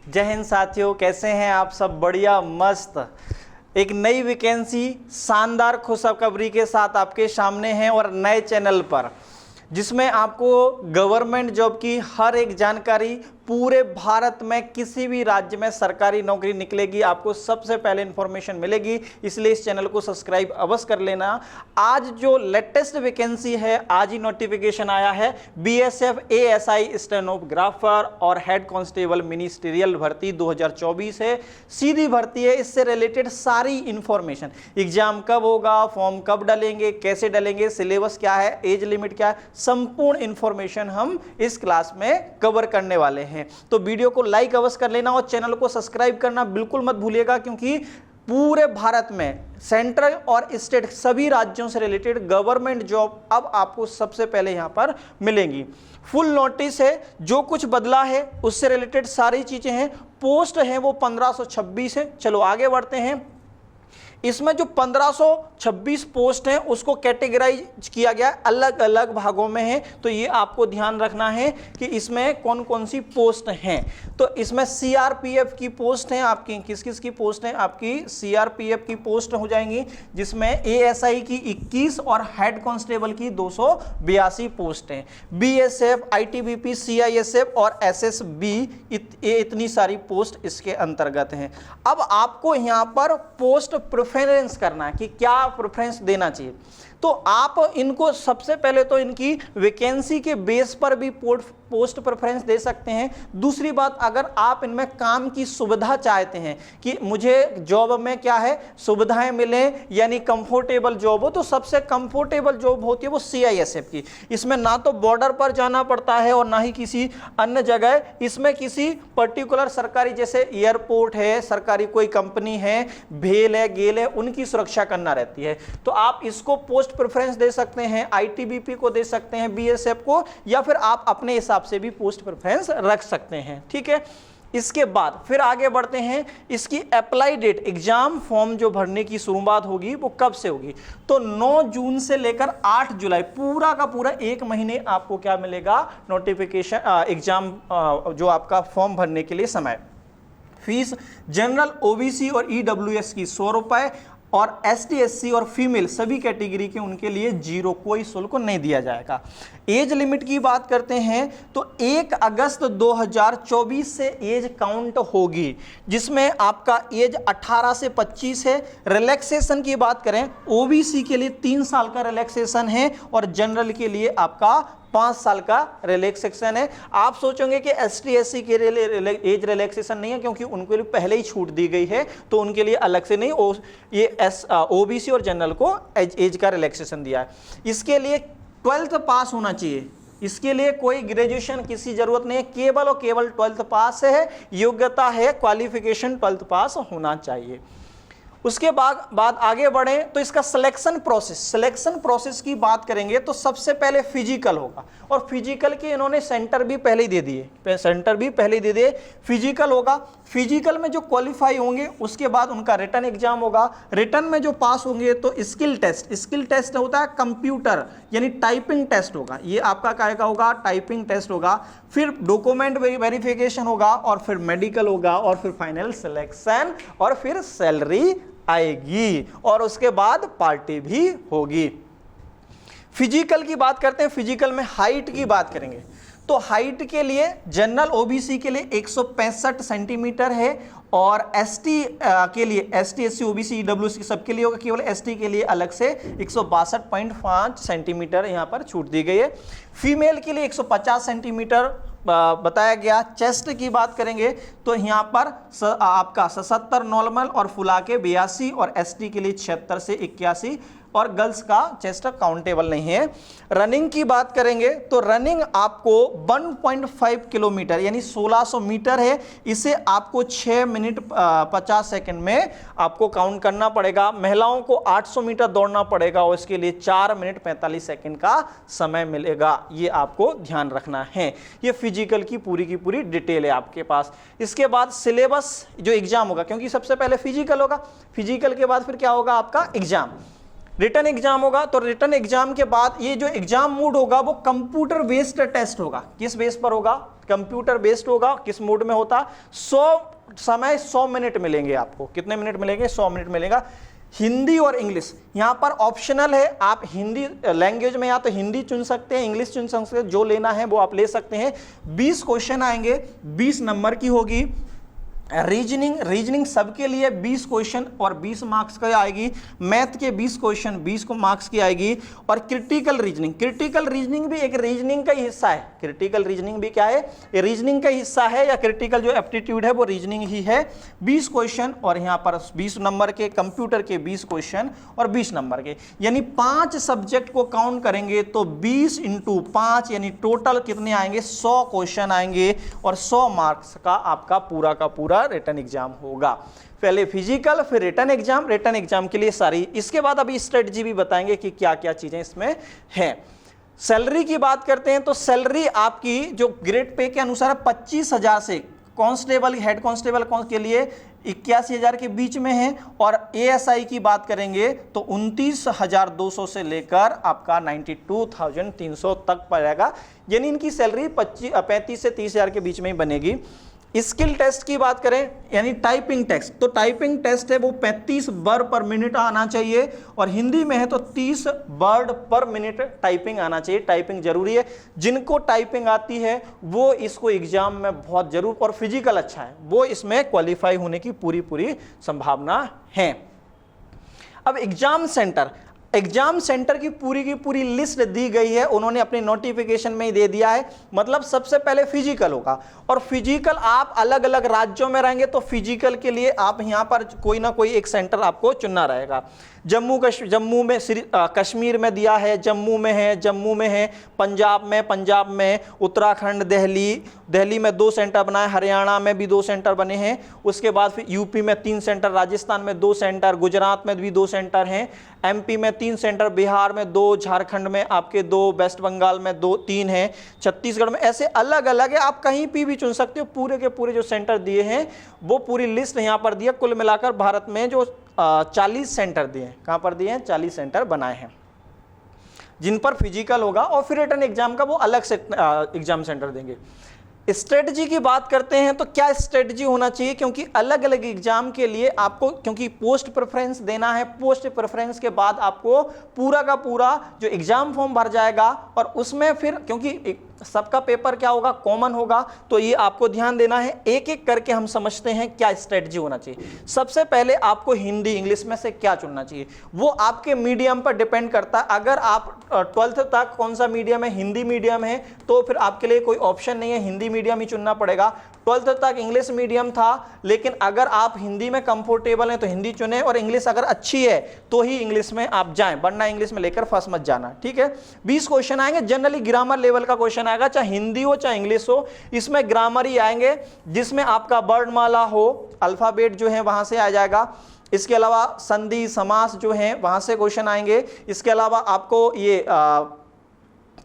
जय हिंद साथियों, कैसे हैं आप सब? बढ़िया मस्त। एक नई वैकेंसी शानदार खुशखबरी के साथ आपके सामने है और नए चैनल पर, जिसमें आपको गवर्नमेंट जॉब की हर एक जानकारी पूरे भारत में किसी भी राज्य में सरकारी नौकरी निकलेगी, आपको सबसे पहले इंफॉर्मेशन मिलेगी। इसलिए इस चैनल को सब्सक्राइब अवश्य कर लेना। आज जो लेटेस्ट वैकेंसी है, आज ही नोटिफिकेशन आया है। बीएसएफ एएसआई स्टेनोग्राफर और हेड कांस्टेबल मिनिस्ट्रियल भर्ती 2024 है। सीधी भर्ती है। इससे रिलेटेड सारी इंफॉर्मेशन, एग्जाम कब होगा, फॉर्म कब डालेंगे, कैसे डालेंगे, सिलेबस क्या है, एज लिमिट क्या है, संपूर्ण इंफॉर्मेशन हम इस क्लास में कवर करने वाले हैं। तो वीडियो को लाइक अवश्य कर लेना और चैनल को सब्सक्राइब करना बिल्कुल मत भूलिएगा, क्योंकि पूरे भारत में सेंट्रल और स्टेट सभी राज्यों से रिलेटेड गवर्नमेंट जॉब अब आपको सबसे पहले यहां पर मिलेंगी। फुल नोटिस है, जो कुछ बदला है उससे रिलेटेड सारी चीजें हैं। पोस्ट है वो 1526 है। चलो आगे बढ़ते हैं। इसमें जो 1526 पोस्ट हैं उसको कैटेगराइज किया गया, अलग अलग भागों में है। तो ये आपको ध्यान रखना है कि इसमें कौन कौन सी पोस्ट हैं। तो इसमें सीआरपीएफ की पोस्ट हैं आपकी। किस किस की पोस्ट हैं आपकी? सीआरपीएफ की पोस्ट हो जाएंगी, जिसमें एएसआई की 21 और हेड कांस्टेबल की 282 पोस्ट हैं। बीएसएफ, आईटीबीपी, सीआईएसएफ और एसएसबी, इतनी सारी पोस्ट इसके अंतर्गत हैं। अब आपको यहां पर पोस्ट प्रेफरेंस करना है कि क्या प्रेफरेंस देना चाहिए। तो आप इनको सबसे पहले तो इनकी वैकेंसी के बेस पर भी पोस्ट प्रेफरेंस दे सकते हैं। दूसरी बात, अगर आप इनमें काम की सुविधा चाहते हैं कि मुझे जॉब में क्या है, सुविधाएं मिले, यानी कंफर्टेबल जॉब हो, तो सबसे कंफर्टेबल जॉब होती है वो सीआईएसएफ की। इसमें ना तो बॉर्डर पर जाना पड़ता है और ना ही किसी अन्य जगह। इसमें किसी पर्टिकुलर सरकारी, जैसे एयरपोर्ट है, सरकारी कोई कंपनी है, भेल है, गेल है, उनकी सुरक्षा करना रहती है। तो आप इसको पोस्ट प्रेफरेंस दे सकते हैं, आईटीबीपी को दे सकते हैं, बीएसएफ को, या फिर आप अपने हिसाब से भी पोस्ट प्रेफरेंस रख सकते हैं। ठीक है। इसके बाद फिर आगे बढ़ते हैं। इसकी अप्लाई डेट, एग्जाम फॉर्म जो भरने की शुरुआत होगी वो कब से होगी? तो 9 जून से लेकर 8 जुलाई, पूरा का पूरा एक महीने आपको क्या मिलेगा? नोटिफिकेशन, एग्जाम जो आपका फॉर्म भरने के लिए समय। फीस जनरल, ओबीसी और ईडब्ल्यूएस की 100 रुपए, और एसटी, एससी और फीमेल सभी कैटेगरी के उनके लिए 0, कोई शुल्क नहीं दिया जाएगा। एज लिमिट की बात करते हैं तो 1 अगस्त 2024 से एज काउंट होगी, जिसमें आपका एज 18 से 25 है। रिलैक्सेशन की बात करें, ओबीसी के लिए 3 साल का रिलैक्सेशन है और जनरल के लिए आपका 5 साल का रिलैक्सेशन है। आप सोचेंगे कि एसटी, एससी के लिए एज रिलैक्सेशन नहीं है, क्योंकि उनके लिए पहले ही छूट दी गई है, तो उनके लिए अलग से नहीं, ये ओबीसी और जनरल को एज का रिलैक्सेशन दिया है। इसके लिए 12th पास होना चाहिए। इसके लिए कोई ग्रेजुएशन किसी जरूरत नहीं है, केवल और केवल 12th पास है, योग्यता है, क्वालिफिकेशन 12th पास होना चाहिए। उसके बाद आगे बढ़े तो इसका सिलेक्शन प्रोसेस की बात करेंगे तो सबसे पहले फिजिकल होगा, और फिजिकल के इन्होंने सेंटर भी पहले ही दे दिए। फिजिकल होगा, फिजिकल में जो क्वालिफाई होंगे उसके बाद उनका रिटन एग्जाम होगा। रिटन में जो पास होंगे तो स्किल टेस्ट होता है, कंप्यूटर यानी टाइपिंग टेस्ट होगा। ये आपका क्या का होगा? टाइपिंग टेस्ट होगा। फिर डॉक्यूमेंट वेरिफिकेशन होगा, और फिर मेडिकल होगा, और फिर फाइनल सिलेक्शन, और फिर सैलरी आएगी, और उसके बाद पार्टी भी होगी। फिजिकल की बात करते हैं। फिजिकल में हाइट की बात करेंगे तो हाइट के लिए जनरल ओबीसी के लिए 165 सेंटीमीटर है, और एसटी के लिए, एसटी, एससी, ओबीसी, ईडब्ल्यूएस सबके लिए होगा। केवल एसटी के लिए अलग से 162.5 सेंटीमीटर यहाँ पर छूट दी गई है। फीमेल के लिए 150 सेंटीमीटर बताया गया। चेस्ट की बात करेंगे तो यहाँ पर आपका 77 नॉर्मल और फुला के 82, और एसटी के लिए 76 से 81, और गर्ल्स का चेस्ट काउंटेबल नहीं है। रनिंग की बात करेंगे तो रनिंग आपको 1.5 किलोमीटर यानी 1600 मीटर है। इसे आपको 6 मिनट 50 सेकंड में आपको काउंट करना पड़ेगा। महिलाओं को 800 मीटर दौड़ना पड़ेगा और इसके लिए 4 मिनट 45 सेकंड का समय मिलेगा। ये आपको ध्यान रखना है। ये फिजिकल की पूरी डिटेल है आपके पास। इसके बाद सिलेबस जो एग्जाम होगा, क्योंकि सबसे पहले फिजिकल होगा, फिजिकल के बाद फिर क्या होगा आपका एग्जाम। रिटन एग्जाम होगा तो रिटन एग्जाम के बाद ये जो एग्जाम मोड होगा वो कंप्यूटर बेस्ड टेस्ट होगा। किस बेस पर होगा? कंप्यूटर बेस्ड होगा। किस मोड में होता? 100 मिनट मिलेंगे आपको। कितने मिनट मिलेंगे? 100 मिनट मिलेगा। हिंदी और इंग्लिश यहां पर ऑप्शनल है, आप हिंदी लैंग्वेज में या तो हिंदी चुन सकते हैं, इंग्लिश चुन सकते हैं, जो लेना है वो आप ले सकते हैं। 20 क्वेश्चन आएंगे, 20 नंबर की होगी। रीजनिंग सबके लिए 20 क्वेश्चन और 20 मार्क्स का आएगी। मैथ के 20 क्वेश्चन 20 को मार्क्स की आएगी। और क्रिटिकल रीजनिंग भी एक रीजनिंग का ही हिस्सा है। क्रिटिकल रीजनिंग भी क्या है? रीजनिंग का हिस्सा है, या क्रिटिकल जो एप्टीट्यूड है वो रीजनिंग ही है। 20 क्वेश्चन और यहाँ पर 20 नंबर के, कंप्यूटर के 20 क्वेश्चन और 20 नंबर के, यानी 5 सब्जेक्ट को काउंट करेंगे तो 20 × 5 यानी टोटल कितने आएंगे? 100 क्वेश्चन आएंगे और 100 मार्क्स का आपका पूरा का पूरा रिटन एग्जाम होगा। पहले फिजिकल फिर रिटन एग्जाम। रिटन एग्जाम के लिए सारी, इसके बाद अभी स्ट्रेटजी भी बताएंगे कि क्या क्या चीजें इसमें हैं। सैलरी की बात करते हैं तो सैलरी आपकी जो ग्रेड पे के अनुसार 25,000 से कांस्टेबल, हेड कांस्टेबल के लिए 81,000 के बीच में है। और एएसआई की बात करेंगे तो 29,200 से लेकर आपका 92,300 तक पड़ेगा, यानी इनकी सैलरी 35 से 30,000 के बीच में ही बनेगी। स्किल टेस्ट की बात करें यानी टाइपिंग टेस्ट, तो टाइपिंग टेस्ट है वो 35 वर्ड पर मिनट आना चाहिए, और हिंदी में है तो 30 वर्ड पर मिनट टाइपिंग आना चाहिए। टाइपिंग जरूरी है, जिनको टाइपिंग आती है वो इसको एग्जाम में बहुत जरूर, और फिजिकल अच्छा है वो इसमें क्वालिफाई होने की पूरी संभावना है। अब एग्जाम सेंटर की पूरी लिस्ट दी गई है, उन्होंने अपने नोटिफिकेशन में ही दे दिया है। मतलब सबसे पहले फिजिकल होगा, और फिजिकल आप अलग अलग राज्यों में रहेंगे तो फिजिकल के लिए आप यहां पर कोई ना कोई एक सेंटर आपको चुनना रहेगा। जम्मू में कश्मीर में दिया है, जम्मू में है, पंजाब में, उत्तराखंड, दिल्ली में 2 सेंटर बनाए, हरियाणा में भी 2 सेंटर बने हैं। उसके बाद फिर यूपी में 3 सेंटर, राजस्थान में 2 सेंटर, गुजरात में भी 2 सेंटर हैं, एमपी में 3 सेंटर, बिहार में 2, झारखंड में आपके 2, वेस्ट बंगाल में 2-3 हैं, छत्तीसगढ़ में, ऐसे अलग अलग है। आप कहीं भी चुन सकते हो। पूरे के पूरे जो सेंटर दिए हैं वो पूरी लिस्ट यहाँ पर दिया। कुल मिलाकर भारत में जो 40 सेंटर दिए हैं, कहां पर दिए हैं? 40 सेंटर बनाए हैं जिन पर फिजिकल होगा, और फिर रिटन एग्जाम का वो अलग से एग्जाम सेंटर देंगे। स्ट्रेटजी की बात करते हैं तो क्या स्ट्रेटजी होना चाहिए, क्योंकि अलग अलग एग्जाम के लिए आपको, क्योंकि पोस्ट प्रेफरेंस देना है, पोस्ट प्रेफरेंस के बाद आपको पूरा का पूरा जो एग्जाम फॉर्म भर जाएगा, और उसमें फिर क्योंकि सबका पेपर क्या होगा? कॉमन होगा, तो ये आपको ध्यान देना है। एक एक करके हम समझते हैं क्या स्ट्रेटजी होना चाहिए। सबसे पहले आपको हिंदी इंग्लिश में से क्या चुनना चाहिए, वो आपके मीडियम पर डिपेंड करता है। अगर आप 12th तक कौन सा मीडियम है? हिंदी मीडियम है, तो फिर आपके लिए कोई ऑप्शन नहीं है, हिंदी मीडियम ही चुनना पड़ेगा। 12th तक इंग्लिश मीडियम था, लेकिन अगर आप हिंदी में कंफर्टेबल हैं तो हिंदी चुने, और इंग्लिश अगर अच्छी है तो ही इंग्लिश में आप जाएं, वरना इंग्लिश में लेकर फंस मत जाना। ठीक है, 20 क्वेश्चन आएंगे, जनरली ग्रामर लेवल का क्वेश्चन आएगा, चाहे हिंदी हो चाहे इंग्लिश हो, इसमें ग्रामर ही आएंगे, जिसमें आपका वर्णमाला हो, अल्फाबेट जो है वहां से आ जाएगा। इसके अलावा संधि समास जो है वहां से क्वेश्चन आएंगे। इसके अलावा आपको ये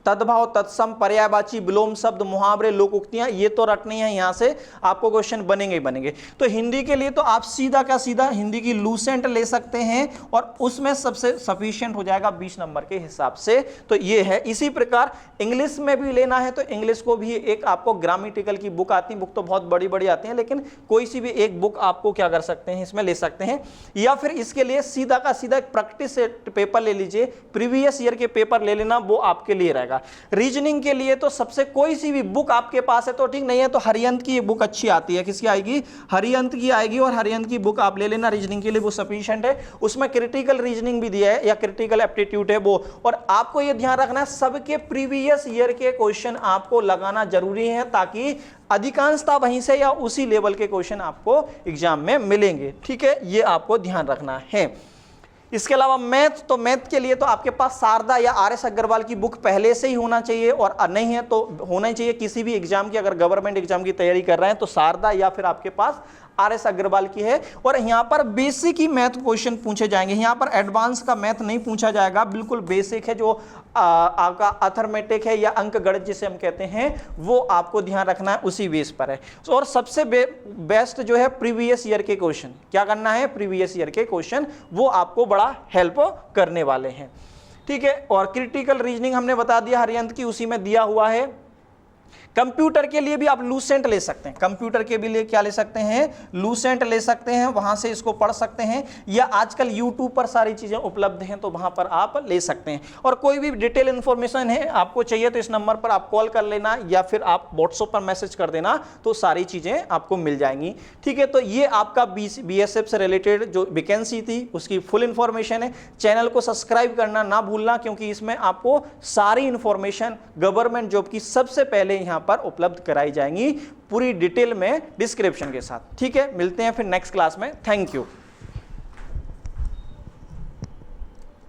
तद्भाव, तत्सम, पर्यायवाची, विलोम शब्द, मुहावरे, लोक उक्तियां, ये तो रटनी है, यहां से आपको क्वेश्चन बनेंगे। तो हिंदी के लिए तो आप सीधा का सीधा हिंदी की लूसेंट ले सकते हैं, और उसमें सबसे सफिशिएंट हो जाएगा 20 नंबर के हिसाब से। तो ये है। इसी प्रकार इंग्लिश में भी लेना है तो इंग्लिश को भी एक आपको ग्रामेटिकल की बुक आती है, बुक तो बहुत बड़ी बड़ी आती है, लेकिन कोई सी भी एक बुक आपको क्या कर सकते हैं, इसमें ले सकते हैं। या फिर इसके लिए सीधा का सीधा एक प्रैक्टिस पेपर ले लीजिए, प्रीवियस ईयर के पेपर ले लेना, वो आपके लिए रहेगा। रीजनिंग के लिए तो सबसे कोई सी भी बुक आपके पास है तो ठीक, नहीं है तो हरियंत की बुक अच्छी आती है। किसकी आएगी? हरियंत की आएगी, और हरियंत की बुक आप ले लेना, रीजनिंग के लिए वो सफिशिएंट है। उसमें क्रिटिकल रीजनिंग भी दिया है, या क्रिटिकल एप्टीट्यूड है वो। और आपको ये ध्यान रखना है, सबके प्रीवियस ईयर के क्वेश्चन आपको लगाना जरूरी है, ताकि अधिकांशता वहीं से या उसी लेवल के क्वेश्चन आपको एग्जाम में मिलेंगे। ठीक है, ये आपको ध्यान रखना है। इसके अलावा मैथ, तो मैथ के लिए तो आपके पास शारदा या RS अग्रवाल की बुक पहले से ही होना चाहिए, और नहीं है तो होना ही चाहिए किसी भी एग्जाम की। अगर गवर्नमेंट एग्जाम की तैयारी कर रहे हैं तो शारदा या फिर आपके पास RS अग्रवाल की है। और यहाँ पर बेसिक ही मैथ क्वेश्चन पूछे जाएंगे, यहाँ पर एडवांस का मैथ नहीं पूछा जाएगा, बिल्कुल बेसिक है, जो आपका अर्थमेटिक है या अंक गणित जिसे हम कहते हैं, वो आपको ध्यान रखना है, उसी बेस पर है। और सबसे बेस्ट जो है प्रीवियस ईयर के क्वेश्चन, क्या करना है, प्रीवियस ईयर के क्वेश्चन वो आपको बड़ा हेल्प करने वाले हैं, ठीक है। और क्रिटिकल रीजनिंग हमने बता दिया हरियंत की, उसी में दिया हुआ है। कंप्यूटर के लिए भी आप लूसेंट ले सकते हैं, कंप्यूटर के भी लिए क्या ले सकते हैं, लूसेंट ले सकते हैं, वहां से इसको पढ़ सकते हैं, या आजकल यूट्यूब पर सारी चीजें उपलब्ध हैं तो वहां पर आप ले सकते हैं। और कोई भी डिटेल इंफॉर्मेशन है आपको चाहिए तो इस नंबर पर आप कॉल कर लेना या फिर आप व्हाट्सएप पर मैसेज कर देना, तो सारी चीजें आपको मिल जाएंगी, ठीक है। तो ये आपका बीएसएफ से रिलेटेड जो वैकेंसी थी उसकी फुल इंफॉर्मेशन है। चैनल को सब्सक्राइब करना ना भूलना, क्योंकि इसमें आपको सारी इंफॉर्मेशन गवर्नमेंट जॉब की सबसे पहले यहां पर उपलब्ध कराई जाएंगी पूरी डिटेल में डिस्क्रिप्शन के साथ, ठीक है। मिलते हैं फिर नेक्स्ट क्लास में, थैंक यू।